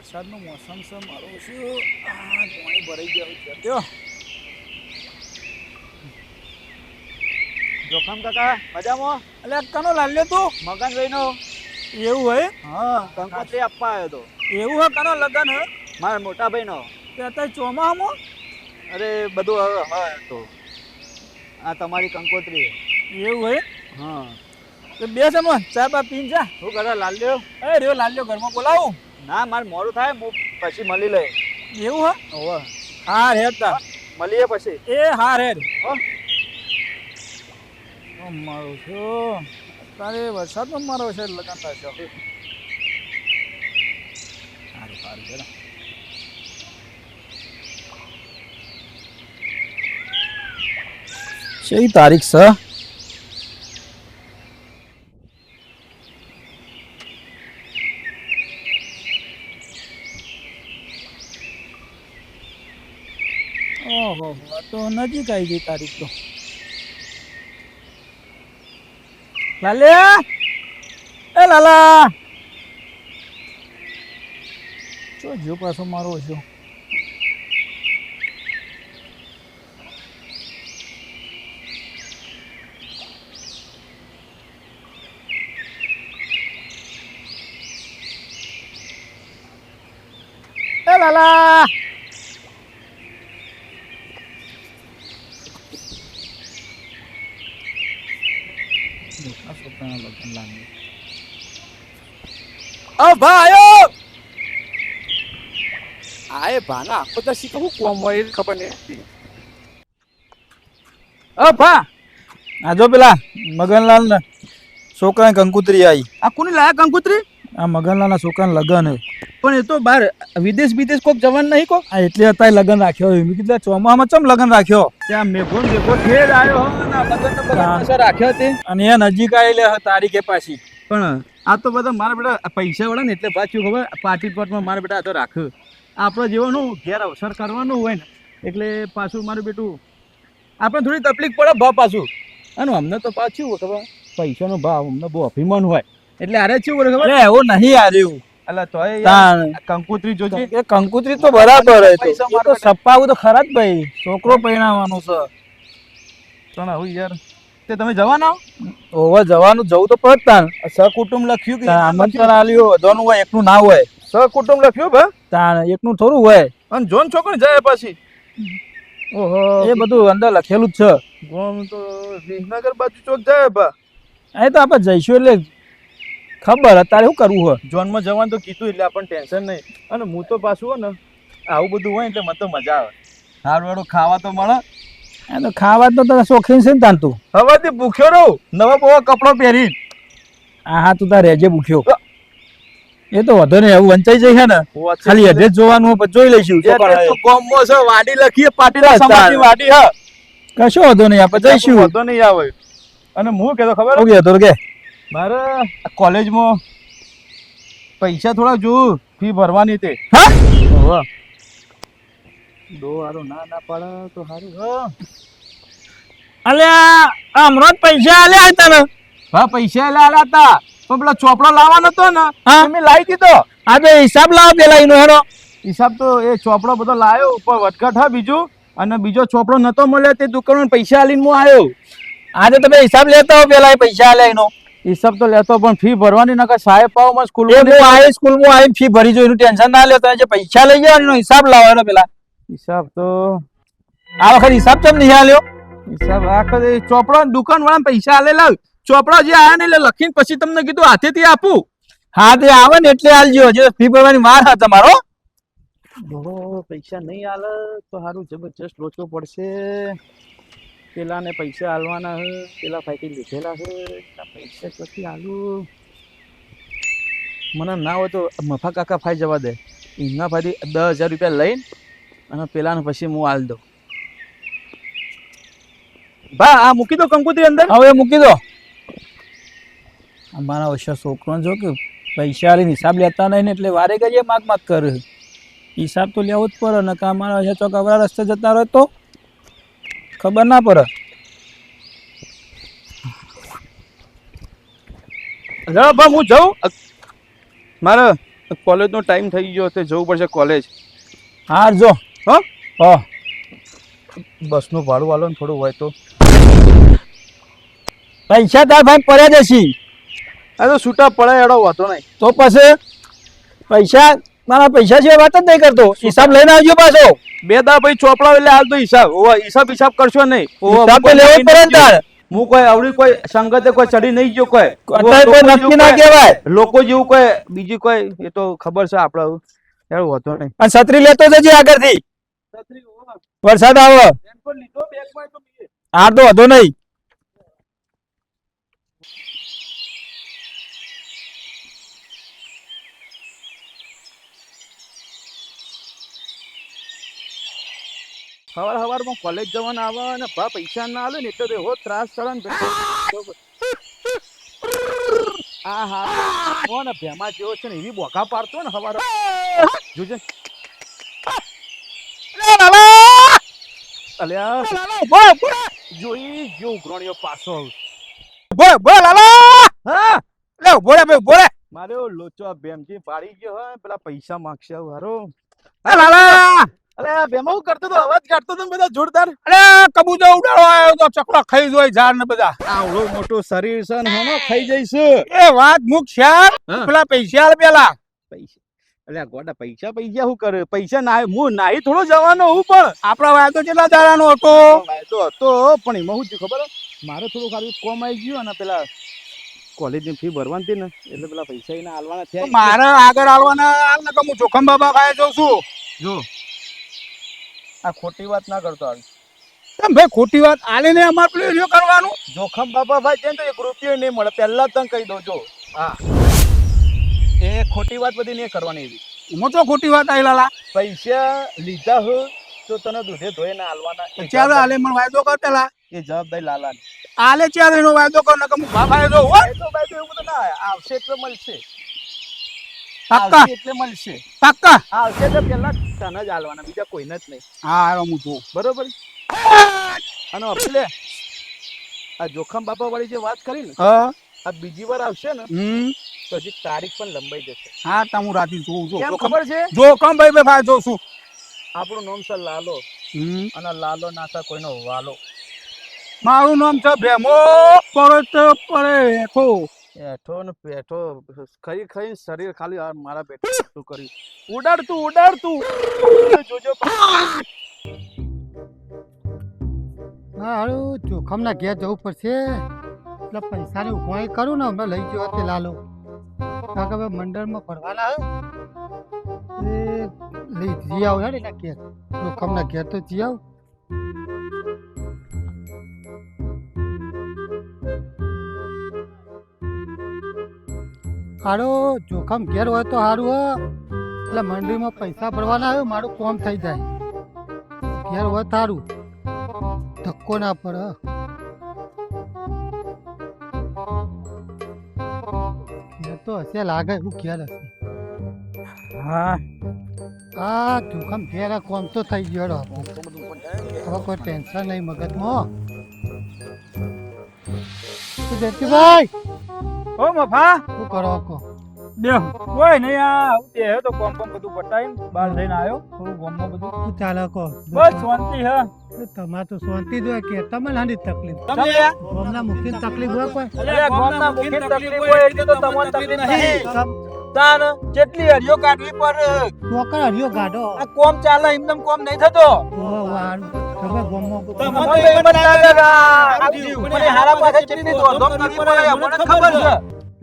વરસાદનો મોસમ છે મારો શું પાણી ભરાઈ ગયું છે ત્યો જોખમ કાકા મજામાં? એટલે કનો લાલ્યો તું મગનભાઈ નો એવું હોય હા કંકોત્રી આપવા આવ્યો તો. એવું હોય કનો લગન હે મારા મોટા ભાઈ નો. તે અત્યારે ચોમાહામાં અરે બધું હવે હા તો આ તમારી કંકોત્રી. એવું હોય હા તો બે સમો ચા બા પીને જા. શું કરે લાલ્યો? અરે રહ્યો લાલ્યો ઘરમાં બોલાવું ના મારે મોડું થાય હું પછી મળી લે. એવું હે હોવે હા હેડતા મળીએ પછી. એ હા હેડ હો મારો છો તારે વરસાદમાં મારો છે લગન થશે સારું સારું છે ને કઈ તારીખ છે ઓહો આ તો નજીક આવી ગઈ તારીખ તો લાલ્યા એ લાલા જો પાછો મારો છો એ લાલા ભાઈ આય ભાના આખો તો શીખવું કોમ હોય ખબર નહીં ભા આ જો પેલા મગનલાલ ને છોકરા કંકુતરી આવી આ કોની લાયા કંકોત્રી? આ મગનલાલ ના છોકરા લગન હે પણ એ તો બહાર વિદેશ કોક જવાન નહીં કોક. આ એટલે અત્યારે લગન રાખ્યો મેં કીધું ચોમામાં ચમ લગન રાખ્યો ત્યાં મેઘો ઠેર આવ્યો હો ને લગન રાખ્યો તે. અને એ નજીક આવેલે તારીખે પાછી પણ આ તો બધા મારા બેટા પૈસા વાળા ને એટલે પાછું ખબર પાર્ટી પ્લોટમાં મારા બેટા આ તો રાખ આપણે જેવાનું ઘેર અવસર કરવાનું હોય ને એટલે પાછું મારું બેટું આપણે થોડી તકલીફ પડે ભાવ પાછું. અને અમને તો પાછું ખબર પૈસાનો ભાવ અમને બહુ અભિમાન હોય એટલે આરે શું કરે ખબર એવું નહીં આવ્યું એટલે તોય કંકોત્રી જોજે. એ કંકુતરી તો બરાબર હે તો સપ્પાવું તો ખરા જ ભાઈ છોકરો પરણાવવાનો છે પણ હવે યાર તે તમે જવાના ઓવા જવાનું જવું તો પડતા સહકુટુંબ લખ્યું કે આમંત્રણ આલ્યું વધવાનું હોય એકનું ના હોય સહકુટુંબ લખ્યું ભા તાણ એકનું થોડું હોય અને જોન છોકરી જાય પછી ઓહો એ બધું અંદર લખેલું જ છે ગોમ તો વિસનગર બાજુ ચોક જાય ભા. એ તો આપણે જઈશું એટલે ખબર અત્યારે શું કરવું હોય જોનમાં જવાનું તો કીધું એટલે આપણને ટેન્શન નહીં. અને હું તો પાછું હોય ને આવું બધું હોય એટલે મને તો મજા આવે. સારું વાળું ખાવા તો મળે. એ તો ખાવા તો તને શોખીન છે ને તાન તું હવેથી ભૂખ્યો રહું નવા બવા કપડો પહેરી. હા તું તાર રહેજે ભૂખ્યો એ તો વધો નહીં એવું વંચાઈ જાય ને ખાલી એડ્રેસ જોવાનું હોય પછી જોઈ લઈશું કોમમાં છે વાડી લખીએ પાટીદાર સમાજની વાડી હ કશો વધો નહીં આપણે જઈશું વધો નહીં આવે. અને હું કહેતો ખબર ઓકે તો કે મારે કોલેજમાં પૈસા થોડા જોઉં ફી ભરવાની તે. હા દો હારું ના પાડે તો સારું. હા અલ્યા હમણાં પૈસા આલ્યા તને હા પૈસા આલ્યા હતા પણ પેલા ચોપડો લાવવાનો હતો ને મેં લાવી દીધો. આ બે હિસાબ લાવો પેલા એનો હેડો હિસાબ તો એ ચોપડો બધો લાવ્યો પણ વટઘટ હા બીજું અને બીજો ચોપડો નતો મળ્યો તે દુકાન પૈસા આલીને હું આવ્યો. આજે તમે હિસાબ લેતા હો પેલા પૈસા આલ્યા એનો હિસાબ તો લેતો પણ ફી ભરવાની નકર સાહેબ પાવમાં સ્કૂલમાં આવી ફી ભરી જો એનું ટેન્શન ના લે તમે જે પૈસા લઈ જાવ એનો હિસાબ લાવો પેલા હિસાબ તો આ વખત હિસાબ ચમ નહીં આલ્યો હિસાબ આખો ચોપડો દુકાન વાળા પૈસા આલેલા ચોપડા જે આયા ને એટલે લખીને પછી તમને કીધું હાથેથી આપું. હા તે આવે ને એટલે આલજો હજી ફી ભરવાની વાર હા તમારો પૈસા નહીં આલે તો સારું જબરજસ્ત લોચો પડશે. પેલાને પૈસા આલવાના હે પેલા ફાઈટી લીધેલા છે પૈસા પછી આલું મને ના હોય તો મફા કાકા ફાઈ જવા દે એમના ફાઈથી 10,000 રૂપિયા લઈને અને પેલાને પછી હું આલ દઉં. ભા આ મૂકી દો કંકોત્રી અંદર. હવે મૂકી દો. અમારા ઓછા છોકરો જો કે પૈસા લઈને હિસાબ લેતા નહીં ને એટલે વારે કરીએ માગ કરે હિસાબ તો લેવો જ પડે ને કાં મારા ઓછા ચોક અવરા રસ્તે જતા રહે તો ખબર ના પડે. હું જાઉં મારે કોલેજનો ટાઈમ થઈ ગયો તે જવું પડશે કોલેજ. હાર જો હો હો બસનું ભાડું વાલો ને થોડું હોય તો. પૈસા તાર ભાઈ પડ્યા જશી. આ તો છૂટા પડે એડો વાતો નહીં. તો પછી પૈસા મારા પૈસા સિવાય વાત જ નહીં કરતો. હિસાબ લઈને આવજો પાછો. 2 દાડા પછી ચોપડા એટલે હાલ તો હિસાબ. ઓવા હિસાબ કરશો નહીં. હિસાબ તો લેવો જ પડે ને તાર. હું કોઈ આવડી કોઈ સંગતે કોઈ ચડી નહીં ગયો કોઈ. અત્યારે કોઈ નક્કી ના કહેવાય. લોકો જેવું કોઈ બીજી કોઈ એ તો ખબર છે આપણે એવું હોતો નહીં. અને છત્રી લેતો જજે આગળથી. વરસાદ આવે. હા તો વધુ નહીં. સવારમાં કોલેજ જવાના આવે ને પૈસા ના આવે ને એટલે તો એવો ત્રાસ ચડે ને આ હા કોણ ભેમા જેવો છે ને એવી બોકા પાડતો ને સવારે જોજે. અલ્યા જોઈ જો ઉઘરણીઓ પાછો હા મારે લોચો ભેમજી પાડી ગયો હોય પેલા પૈસા માંગશે હારો. અરે બેમાં હું કરતો તો અવાજ કાઢતો તો બધા જોરદાર. અરે કબૂતર ઉડાડો આવ્યો તો ચકડો ખાઈ જોય ઝાડ ને બધા. આવડો મોટો શરીર છે ને હમો ખાઈ જઈશ. એ વાત મુક શ્યાર પેલા પૈસા આલ પેલા. પૈસા અલ્યા ગોડા પૈસા શું કરે પૈસા ના હું નાહી થોડો જવાનો હું પણ આપડો વાયદો કેટલા દાડાનો હતો. વાયદો હતો પણ એમાં શું થયું ખબર મારે થોડું ખાલી કોમ આવી ગયું અને પેલા કોલેજની ફી ભરવાની હતી ને એટલે પેલા પૈસા એને આલવાના થયા. મારે આગળ આવવાના હાલ ને હું જોખમ બાબા ખાય જઉં છું. જો આ ખોટી વાત ના કરતો આવી. ભાઈ ખોટી વાત આલે ને અમાર પેલું જો કરવાનું. જોખમ બાબા ભાઈ જેમ તો 1 રૂપિયો નહીં મળે પહેલા તને કહી દો. જો હા એ ખોટી વાત બધી નહીં કરવાની એવી. એમાં તો ખોટી વાત આવી લાલા. પૈસા લીધા હોય તો તને દૂધે ધોઈ ના આલવાના. ચાલો આલે મને વાયદો કર પેલા. એ જવાબદારી લાલાની. આલે ચાલ એનો વાયદો કર ને હું બાબા જો વાયદો એવું બધું ના આવશે એટલે મળશે. પાક્કા એટલે મળશે. પાક્કા આવશે એટલે પહેલા તને જ આલવાના બીજા કોઈને જ નહીં. હા હું જો બરોબર. અને આપણે આ જોખમ બાપા વાળી જે વાત કરી ને આ બીજી વાર આવશે ને તો હજી તારીખ પણ લંબાઈ જશે. હા તો હું રાતી જોઉં છું. કેમ ખબર છે જોખમ ભાઈ જોઉં છું. આપણું નામ છે લાલો અને લાલો નાતા કોઈનો વાલો. મારું નામ છે ભેમો પરત પરે હેઠો. હેઠો ને પેઠો ખાઈ ખાઈ શરીર ખાલી મારા પેટ શું કર્યું ઉડાડતું જોજો. હા હારું જોખમના ઘેર જવું પડશે એટલે પૈસાની ઉઘવાણી કરું ને હમણાં લઈ ગયો તે લાલો કારણ કે હવે મંડળમાં ભરવાના એ લઈ જી આવ યાર એના ઘેર જોખમના ઘેર તો જી આવ. હારો જોખમ ઘેર હોય તો સારું હો એટલે મંડળીમાં પૈસા ભરવાના આવ્યો મારું કામ થઈ જાય. ઘેર હોય સારું ધક્કો ના પડે. ઘેર તો હશે લાગે હું ઘેર હશે. હા આ જોખમ ઘેર કોમ તો થઈ ગયો. હવે કોઈ ટેન્શન નહીં મગજમાં. જયંતિભાઈ ઓ મફા શું કરો કહો. દેહ કોઈ નહીં આ તે હે તો કોમ બધું પટાઈને બહાર જઈને આવ્યો થોડું ગામમાં બધું. શું ચાલે કહો. બસ શાંતિ હે. તમારે તો શાંતિ જ હોય કે તમને હાની તકલીફ. તમે ગામના મુખ્ય તકલીફ હોય કોઈ. અરે ગામના મુખ્ય તકલીફ હોય એટલે તો તમને તકલીફ નહીં. તાન કેટલી હરિયો કાઢવી પર ચોકર હરિયો ગાડો. આ કોમ ચાલે એમનેમ કોમ નહીં થતો. ઓ વારું તમે ગામમાં તમને તો એમ જ લાગે આ મને હારા પાસે કેટલી દોડધામ કરવી પડે મને ખબર છે.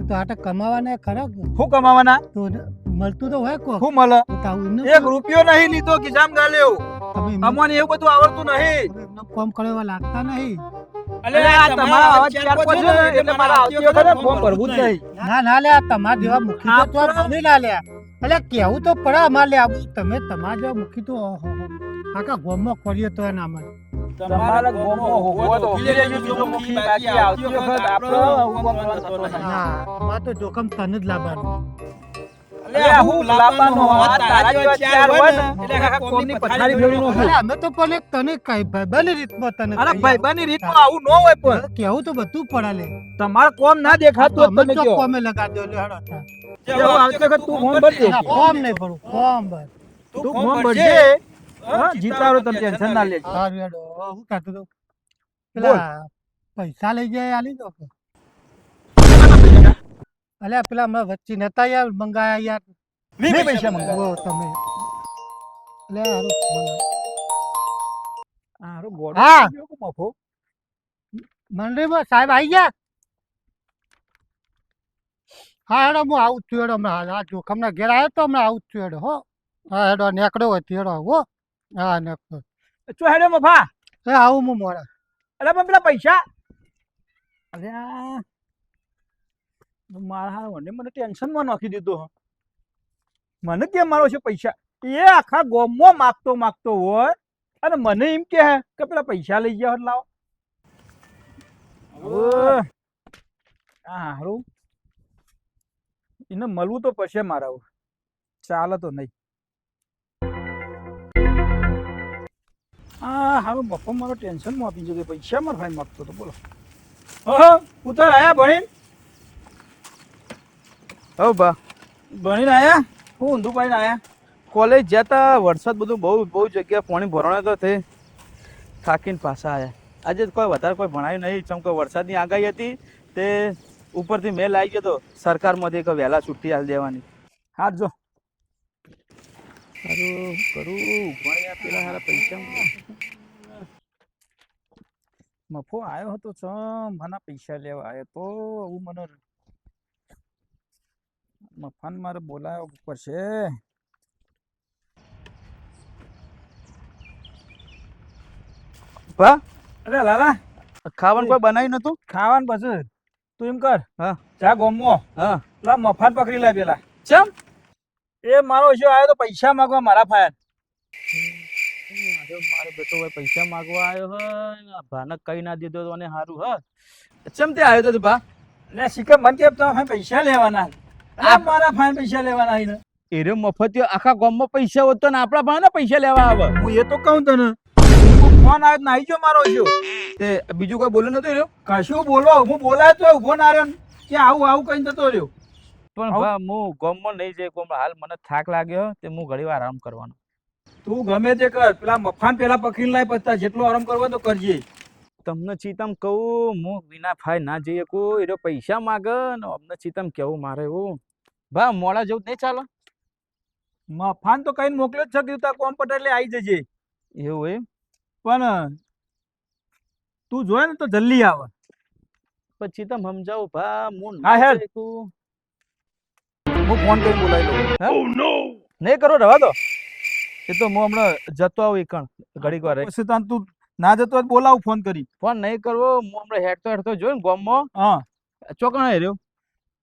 તો આટા કમાવાના ખરા શું કમાવાના તો મળતું તો હોય કો. શું મળે? તો તાવ એમને 1 રૂપિયો નહીં લીધો ખિસ્સામાં ગાલ્યો. તમે અમને એવું બધું આવડતું નહીં. એમને કામ કરવા લાગતા નહીં. અલે આ તમારા અવાજ ચાર પાંચ છે ને એટલે મારા આવતી વખતે ફોર્મ ભરવું જ નહીં. ના ના લે તમારા જેવા મુખી તો બની ના લે. એટલે કેવું તો પડે અમારે લે આવું તમે તમારા જેવા મુખી તો આખા ગોમમાં કરીએ તો ના મળે. તમારા ગોમમાં હોવો તો ઉભી રહેજો બીજો મુખી બાકી આવતી વખત આપણો હુકમ કરવાનો થતો નહીં. ના અમારે તો જોખમ તને જ લાવવાનું. અલ્યા હું લાંબાનો આ તારા જેવા ચાર હોય ને એટલે આખા કોમની પથારી ફેરવી નાખું. અરે અમે તો પણ એક તને કઈ ભાઈબંધની રીતમાં તને અરે કહીએ. ભાઈબંધની રીતમાં આવું ન હોય પણ કેવું તો બધું પડે લે. તમારે કોમ ના દેખાતું અમે હોય તમે તો કયો. કોમે લગાડ્યો લે હેડો હતા. જેવો આવતી વખત તું ફોન ભરજે. ના, ફોર્મ નહીં ભરું ફોર્મ ભર. તું ફોન ભરજે. હા, જીતાડો તમે ટેન્શન ના લેજો. સારું હેડો હવે હું કહેતો તો પેલા પૈસા લઈ જાય આલી દો કે અલ્યા પેલા હમણાં વચ્ચે નતા યાર મંગાયા યાર મેં પૈસા મંગાવ્યા. ઓ તમે અલ્યા હારું ફોન આવ્યો. આ હારો ગોળો હા. થઈ ગયો કે મફો? મંડળીમાં સાહેબ આવી ગયા હા હેડો હું આવું જ છું હેડો હમણાં આ જોખમના ઘેર આવ્યો તો હમણાં આવું જ છું હેડો હો હા હેડો નેકડો હોય તો હેડો હો હા નેકડો ચો હેડે મફા. એ આવું હું મોડા અલ્યા પણ પેલા પૈસા અલ્યા મારા હારાને મને ટેન્શનમાં નાખી દીધો હો. મને કેમ મારો છે પૈસા એ આખા ગામમાં માગતો હોય અને મને એમ કે પેલા પૈસા લઈ ગયા હોત લાવો. હવે આ હારું એને મળવું તો પડશે મારા હવે. ચાલે તો નહીં આ હારું બપો મારો ટેન્શનમાં આપી જતો પૈસા મારો ભાઈ માગતો તો બોલો. ઓહો ઉતાર આયા ભણીને હવ બા ભણીને આયા હું ઊંધું પાડીને આયા. કોલેજ જતા વરસાદ બધું બહુ જગ્યા પાણી ભરવાના તો તે થાકીને પાછા આવ્યા. આજે તો કોઈ વધારે કોઈ ભણાયું નહીં ચમ કે વરસાદની આગાહી હતી તે ઉપરથી મેલ આવી ગયો તો સરકારમાંથી કે વહેલા છુટ્ટી આલી દેવાની. હાથ જો સારું કરું ભણ્યા પેલા સારા પૈસા મફો આવ્યો હતો ચમ મને પૈસા લેવા આવ્યો તો હું મને મફાન મારે બોલાયો પડશે. બા અરે લાલા ખાવાનું કોઈ બનાવ્યું નતું? ખાવાનું પછી તું એમ કર હા જા ગોમો હા પેલા મફાન પકડી લે પેલા. ચમ એ મારો શું આવ્યો તો પૈસા માંગવા મારા ફાયર. મારો બેટો ભાઈ પૈસા માંગવા આવ્યો હોય ભાનક કઈ ના દીધો તો અને સારું હ ચમ તે આવ્યો તો ભા એટલે શીખર મન કે તમે પૈસા લેવાના આ મારા ફાયર પૈસા લેવાના ને એરે મફતિયો આખા ગામમાં પૈસા હોત તો ને આપણા ભાને પૈસા લેવા આવે. હું એ તો કહું તને ફોન આવ્યો નાઈ જો મારો છો તે બીજું કોઈ બોલે નતો રહ્યો કશું બોલો હું બોલાય તો ઉભો ના રહ્યો ને કે આવું કઈ જતો રહ્યો. પણ ભા હું ગામમાં નહીં જઈ ગામ હાલ મને થાક લાગ્યો તે હું ઘડી વાર આરામ કરવાનો. તું ગમે તે કર પેલા મફાન પેલા પકડી લાય પછી જેટલો આરામ કરવો તો કરજે. તમને ચીતમ કહું હું વિના ફાય ના જઈએ કોઈ એનો પૈસા માગે ને અમને ચીતમ કેવું મારે એવું ભા મોડા જવું નહીં ચાલો. મફાન તો કઈ મોકલ્યો જ છે કે તું કોમ પટેલે આવી જજે એવું એમ પણ તું જોયે ને તો જલ્દી આવે. પછી તમે સમજાવું ભા હું હા, હેડ. તું હું ફોન કરી બોલાવી લઉં. નહીં કરો રવા દો એ તો હું હમણાં જતો આવું એકણ ઘડીક વાર પછી તને તું ના જતો હોય તો બોલાવું ફોન કરી. ફોન નહીં કરવો હું હમણાં હેડતો જોયું ને ગામમાં હા ચોકણા રહ્યો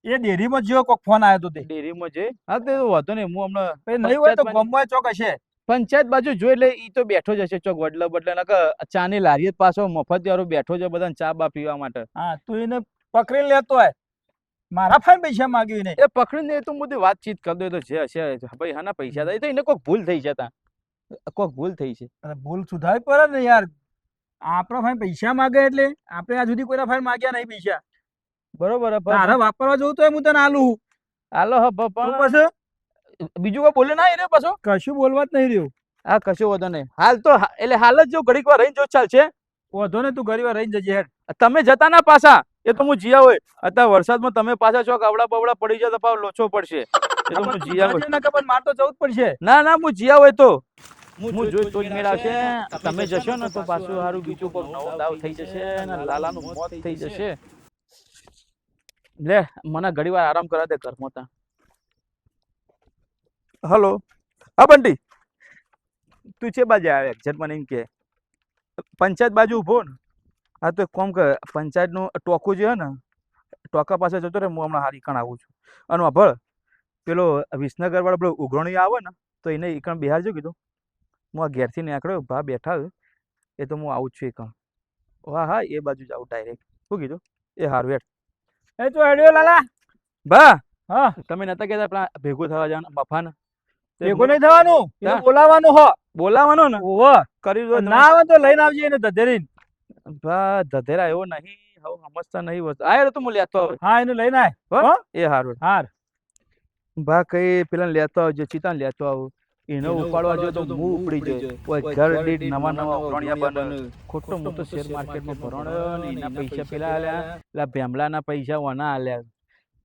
એ ડેરીમાં જેવો કોક ફોન આવ્યો તો તે ડેરીમાં જઈ હા તે વાંધો નહીં હું હમણાં પછી નહીં હોય તો ગામમાં ચોક હશે. પંચાયત બાજુ જોઈ એટલે ઈ તો બેઠો જ હશે ચોક વડલા બદલા નકર ચાની લારી જ પાછો મફત વાળો બેઠો છે બધાને ચા બા પીવા માટે. હા તું એને પકડી લેતો હોય મારા ફાઈન પૈસા માગ્યું ને એ પકડીને તો બધી વાતચીત કરી દો તો જે હશે ભાઈ હાના પૈસા થાય તો એને કોઈક ભૂલ થઈ છે તા કોઈક ભૂલ થઈ છે. અરે ભૂલ સુધારવી પડે ને યાર. આપણા ફાઈન પૈસા માગે એટલે આપણે આ સુધી કોઈના ફાઈન માગ્યા નહીં પૈસા. બરોબર તારે વાપરવા જવું તો હું તને આલું. હાલો હ તું પણ પછી બીજું કોઈ બોલે ના એને પાછો કશું બોલવા જ નહીં રહ્યું. હા કશું વાંધો નહીં હાલ તો એટલે હાલ જ જો ઘડીક વાર રહીને જો ચાલશે. વાંધો ને તું ઘરી વાર રહીને જજે હેડ. તમે જતા ના પાછા એ તો હું જીયા હોય અત્યારે વરસાદમાં તમે પાછા ચોક આવડા બવડા પડી જાય તો પાછો લોચો પડશે એ તો હું જીયા હોય. ના ખબર માર તો જવું જ પડશે. ના હું જીયા હોય તો હું જોઈ તો જ મેળ આવશે. તમે જશો ને તો પાછું સારું બીજું કોઈ નવો દાવ થઈ જશે ને લાલાનું મોત થઈ જશે. લે મને ઘડી વાર આરામ કરા દે ઘરમાં તા. હલો હા બંટી તું છે બાજુ આવે એક્ઝેક્ટ મને એમ કે પંચાયત બાજુ ઉભો ને હા તો કોમ કે પંચાયતનું ટોકું જે હે ને ટોકા પાસે જતો રે હું હમણાં હારી કણ આવું છું. અને ભળ પેલો વિસનગર વાળો પેલો ઉઘરણી આવે ને તો એને એકણ બિહારજો કીધું. હું આ ઘેરથી નીકળ્યો ભા બેઠા એ તો હું આવું જ છું એકણ. હા એ બાજુ જ આવું ડાયરેક્ટ શું કીધું એ હારું હેડ એ તો હેડ્યો લાલા. ભા હા તમે નતા કહેતા પેલા ભેગું થવા જવાનું મફાન ભેગું નહીં થવાનું એને હા. બોલાવવાનું હો બોલાવાનો ને ઓહો કરી દો ના આવે તો લઈને આવજે એને ધધેરીને બા ધધેરા એવો નહીં હવે સમજતા નહીં વસ્તુ આયો તો હું લેતો આવે હા એને લઈને આય હો એ હારું હાર બા કઈ પેલા લેતો આવજો ચિતાન લેતો આવું એનો ઉપાડવા જો તો હું ઉપડી જાય કોઈ ઘર દીઠ નવા નવા ઉભરણિયા બને ખોટો મોટો શેર માર્કેટમાં ભરણો ને એના પૈસા પેલા આલ્યા પેલા ભેમલાના પૈસા ઓના આલ્યા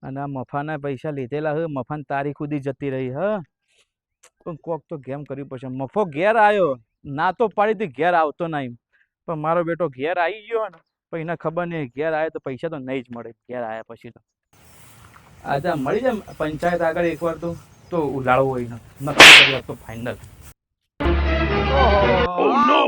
અને આ મફાના પૈસા લીધેલા હે મફાન તારીખ સુધી જતી રહી હ પણ કોક તો ગેમ કરવી પડશે મફો ઘેર આવ્યો ના તો પાડી હતી ઘેર આવતો નહીં પણ મારો બેટો ઘેર આવી ગયો ને પણ એને ખબર નહીં ઘેર આવ્યો તો પૈસા તો નહીં જ મળે ઘેર આવ્યા પછી તો આજે મળી જાય પંચાયત આગળ એકવાર તો ઉલાળવો હોય નક્કી કરી તો ફાઇનલ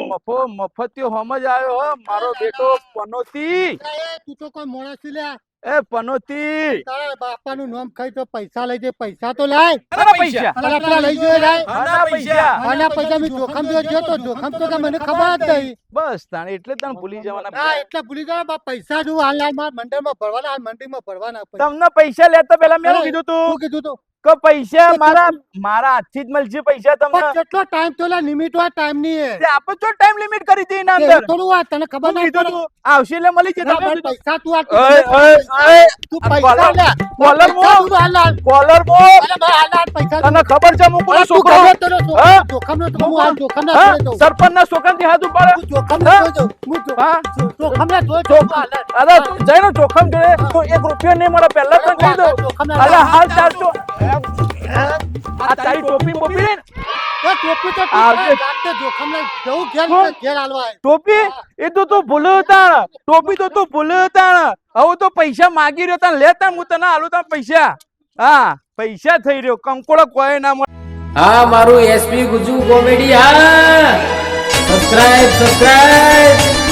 મફો મફતિયો સમજ આવ્યો હો મારો બેટો પનોતી તું તો કોઈ મોણસ થી લ્યા એ પનોતી તારા બાપાનું નામ ખાઈ તો પૈસા લઈ જાય પૈસા તો લાય આના પૈસા અલા પેલા લઈ જોઈ લાય આના પૈસા આના પૈસા મેં જોખમ જો તો જોખમ તો મને ખબર જ નહીં બસ તાણે એટલે તને ભૂલી જવાના હા એટલે ભૂલી ગયા બા પૈસા જો હાલ મંડળમાં ભરવાના હાલ મંડીમાં ભરવાના પૈસા તમને પૈસા લેતા પેલા મેં શું કીધું તું શું કીધું તું કે પૈસા મારા હાથથી જ મળશે પૈસા તમને પણ કેટલો ટાઈમ તો લિમિટ હોય ટાઈમ ની હે તે આપણે જો ટાઈમ લિમિટ કરી હતી એના અંદર થોડું વાત તને ખબર શું નહીં કીધું તું આવશે એટલે મળી જશે પડે પૈસા તું આ ઓય ઓય ઓય તું પૈસા લે કોલર મો તું હાલ હાલ કોલર મો અરે ભાઈ હાલ હાલ પૈસા તને ખબર છે હું કોનો છોકરો હા? જોખમ નો તો હું હાલ જોખમ ના હા? જોઈ દઉં સરપંચના છોકરાથી હાથ ઉપર હું જોખમ ના જોઈ દઉં હું હા? જોખમ ના જોઈ દઉં હાલ હાલ અરે તું જઈને જોખમ જોડે તો 1 રૂપિયો નહીં મળે પહેલા તને કહી દઉં જોખમ ના અલા હાલ ચાલતો આ તારી ટોપી બોપી રે ને એ ટોપી તો આવજે. જાતે જોખમ ના જવું ઘેર ઘેર હાલવા આય. ટોપી એ તો તું ભૂલ્યો તાણ ટોપી તો તું ભૂલ્યો તાણ હવે તો પૈસા માગી રહ્યો તાણ લે તાણ હું તને આલું તાણ પૈસા હા પૈસા થઈ રહ્યો કંકોડો કોઈ ના મળે હા મારું એસપી ગુજુ કોમેડી હા સબસ્ક્રાઇબ